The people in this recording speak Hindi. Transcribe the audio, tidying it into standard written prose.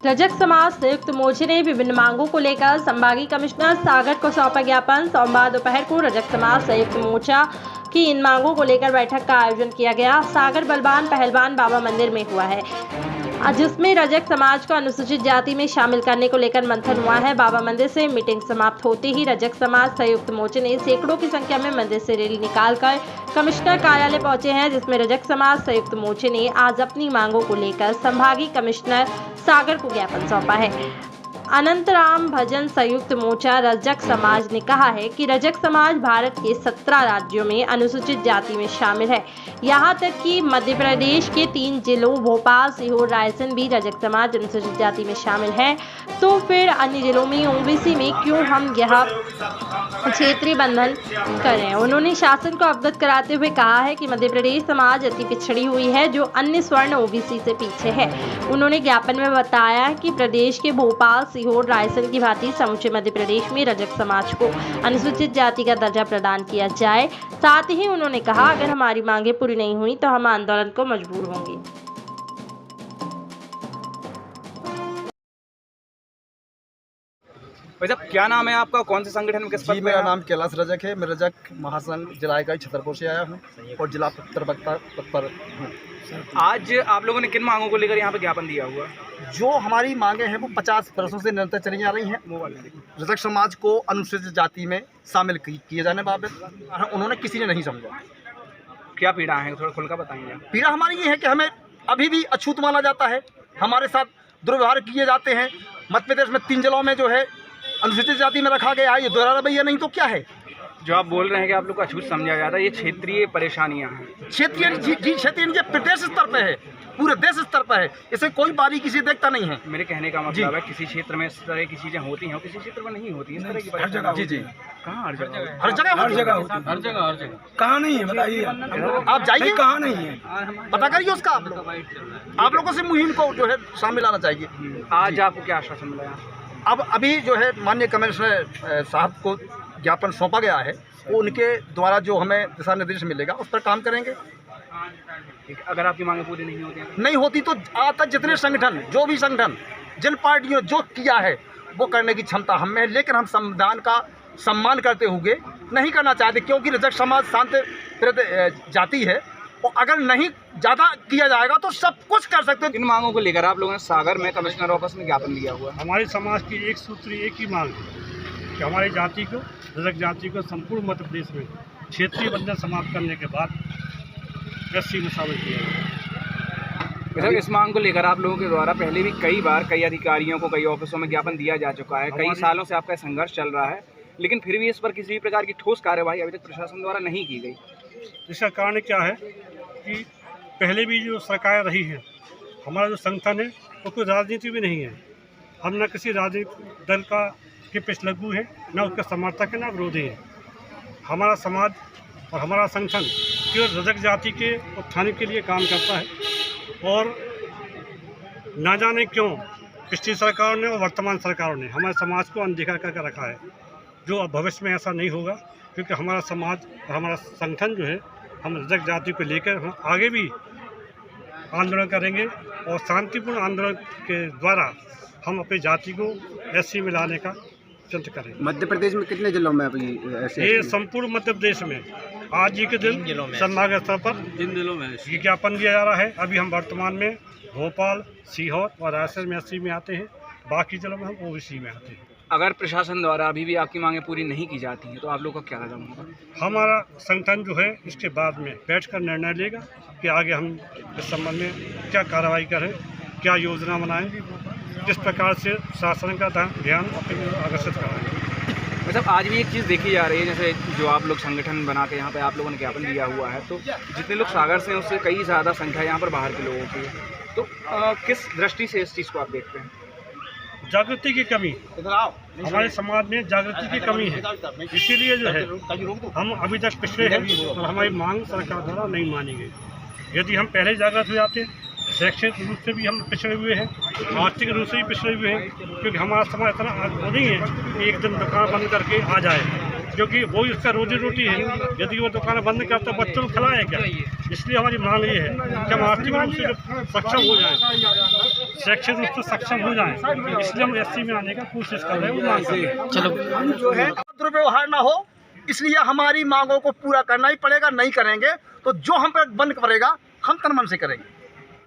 रजक समाज संयुक्त मोर्चे ने विभिन्न मांगों को लेकर संभागीय कमिश्नर सागर को सौंपा ज्ञापन। सोमवार दोपहर को रजक समाज संयुक्त मोर्चा की इन मांगों को लेकर बैठक का आयोजन किया गया। सागर बलवान पहलवान बाबा मंदिर में हुआ है, जिसमें रजक समाज को अनुसूचित जाति में शामिल करने को लेकर मंथन हुआ है। बाबा मंदिर से मीटिंग समाप्त होते ही रजक समाज संयुक्त मोर्चे ने सैकड़ों की संख्या में मंदिर से रैली निकालकर कमिश्नर कार्यालय पहुंचे हैं, जिसमें रजक समाज संयुक्त मोर्चे ने आज अपनी मांगों को लेकर संभागीय कमिश्नर सागर को ज्ञापन सौंपा है। अनंतराम भजन संयुक्त मोर्चा रजक समाज ने कहा है कि रजक समाज भारत के 17 राज्यों में अनुसूचित जाति में शामिल है। यहां तक कि मध्य प्रदेश के 3 जिलों भोपाल, सीहोर, रायसेन भी रजक समाज अनुसूचित जाति में शामिल है। तो फिर अन्य जिलों में ओबीसी में क्यों हम यह क्षेत्रीय बंधन करें। उन्होंने शासन को अवगत कराते हुए कहा है कि मध्य प्रदेश समाज अति पिछड़ी हुई है, जो अन्य स्वर्ण ओबीसी से पीछे है। उन्होंने ज्ञापन में बताया कि प्रदेश के भोपाल, सीहोर, रायसेन की भांति समूचे मध्य प्रदेश में रजक समाज को अनुसूचित जाति का दर्जा प्रदान किया जाए। साथ ही उन्होंने कहा, अगर हमारी मांगे पूरी नहीं हुई तो हम आंदोलन को मजबूर होंगे। भाई साहब, क्या नाम है आपका, कौन से संगठन में किस पद जी, पे मेरा हैं? नाम कैलाश रजक है। मैं रजक महासंघ जिला इकाई छतरपुर से आया हूँ और जिला प्रवक्ता पद पर हूँ। आज आप लोगों ने किन मांगों को लेकर यहाँ पे ज्ञापन दिया हुआ? जो हमारी मांगे हैं वो 50 वर्षों से निरंतर चली आ रही हैं। रजक समाज को अनुसूचित जाति में शामिल किए जाने बाबत उन्होंने किसी ने नहीं समझा। क्या पीड़ा है, थोड़ा खुलकर बताएंगे आप? पीड़ा हमारी ये है कि हमें अभी भी अछूत माना जाता है, हमारे साथ दुर्व्यवहार किए जाते हैं। मध्य प्रदेश में 3 जिलों में जो है अनुसूचित जाति में रखा गया है। ये दोहरा रवैया नहीं तो क्या है? जो आप बोल रहे हैं कि आप लोग को अछूत समझा जाता है, ये क्षेत्रीय परेशानियाँ हैं। क्षेत्रीय क्षेत्रीय प्रदेश स्तर पर है, पूरे देश स्तर पर है। इसे कोई बारीकी से देखता नहीं है। मेरे कहने का मतलब है किसी क्षेत्र में इस तरह की चीज़ें होती हैं, किसी क्षेत्र में नहीं होती इस तरह की परेशानी। जी जी, कहाँ हर जगह? हर जगह हर जगह कहाँ नहीं है बताइए। आप जाइए, कहाँ नहीं है, पता करिए उसका। आप लोगों से मुहिम को जो है शामिल आना चाहिए। आज आपको क्या आश्वासन मिला? अब अभी जो है माननीय कमिश्नर साहब को ज्ञापन सौंपा गया है, वो उनके द्वारा जो हमें दिशा निर्देश मिलेगा उस पर काम करेंगे। ठीक, अगर आपकी मांगें पूरी नहीं होती तो आज तक जितने संगठन, जो भी संगठन, जिन पार्टियों जो किया है वो करने की क्षमता हम में है, लेकिन हम संविधान का सम्मान करते हुए नहीं करना चाहते, क्योंकि रजक समाज शांत जाति है और अगर नहीं ज़्यादा किया जाएगा तो सब कुछ कर सकते हैं। इन मांगों को लेकर आप लोगों ने सागर में कमिश्नर ऑफिस में ज्ञापन दिया हुआ है। हमारे समाज की एक सूत्री एक ही मांग है कि हमारी जाति को, रजक जाति को संपूर्ण मध्य प्रदेश में क्षेत्रीय बंधन समाप्त करने के बाद एससी में शामिल किया जाए। इस मांग को लेकर आप लोगों के द्वारा पहले भी कई बार कई अधिकारियों को, कई ऑफिसों में ज्ञापन दिया जा चुका है। कई सालों से आपका संघर्ष चल रहा है, लेकिन फिर भी इस पर किसी भी प्रकार की ठोस कार्यवाही अभी तक प्रशासन द्वारा नहीं की गई। इसका कारण क्या है कि पहले भी जो सरकारें रही हैं, हमारा जो संगठन है वो कोई राजनीति भी नहीं है। हम न किसी राजनीतिक दल का के पिछलग्गू है, न उसके समर्थक है, न विरोधी है। हमारा समाज और हमारा संगठन केवल रजक जाति के उत्थान के लिए काम करता है और ना जाने क्यों पिछली सरकार ने और वर्तमान सरकारों ने हमारे समाज को अनदेखा करके रखा है। जो अब भविष्य में ऐसा नहीं होगा, क्योंकि हमारा समाज और हमारा संगठन जो है, हम रजक जाति को लेकर हम आगे भी आंदोलन करेंगे और शांतिपूर्ण आंदोलन के द्वारा हम अपनी जाति को एससी में लाने का यत्न करेंगे। मध्य प्रदेश में कितने जिलों में अभी ये संपूर्ण मध्य प्रदेश में आज ही के दिन संभागीय स्तर पर जिन जिलों में ये ज्ञापन दिया जा रहा है। अभी हम वर्तमान में भोपाल, सीहोर और रायसेन में एससी में आते हैं, बाकी जिलों में हम ओबीसी में आते हैं। अगर प्रशासन द्वारा अभी भी आपकी मांगें पूरी नहीं की जाती हैं तो आप लोग का क्या कदम होगा? हमारा संगठन जो है इसके बाद में बैठकर निर्णय लेगा कि आगे हम इस संबंध में क्या कार्रवाई करें, क्या योजना बनाएं, किस प्रकार से शासन का ध्यान आकर्षित कराएं। मतलब आज भी एक चीज़ देखी जा रही है, जैसे जो आप लोग संगठन बना के यहाँ पे आप लोगों ने ज्ञापन दिया हुआ है, तो जितने लोग सागर से हैं उससे कई ज़्यादा संख्या यहाँ पर बाहर के लोगों की है। तो किस दृष्टि से इस चीज़ को आप देखते हैं? जागृति की कमी, हमारे समाज में जागृति की कमी है, इसीलिए जो है हम अभी तक पिछड़े हैं और हमारी मांग सरकार द्वारा नहीं मानी गई। यदि हम पहले जागृत हो जाते, शैक्षिक रूप से भी हम पिछड़े हुए हैं, आर्थिक रूप से भी पिछड़े हुए हैं, क्योंकि हमारा समाज इतना नहीं है कि एक दिन दुकान बंद करके आ जाए, क्योंकि वो उसका रोजी रोटी है। यदि वो दुकान बंद करता तो बच्चों को खिलाए क्या? इसलिए हमारी मांग ये है कि हम आर्थिक रूप से सक्षम हो जाएं। शैक्षिक रूप से सक्षम हो जाएं, इसलिए हम एससी में आने का कोशिश कर रहे हैं। वो मांग कर रहे हैं। चलो जो है दुर्व्यवहार ना हो, इसलिए हमारी मांगों को पूरा करना ही पड़ेगा। नहीं करेंगे तो जो हम पर बंद पड़ेगा हम तन मन से करेंगे।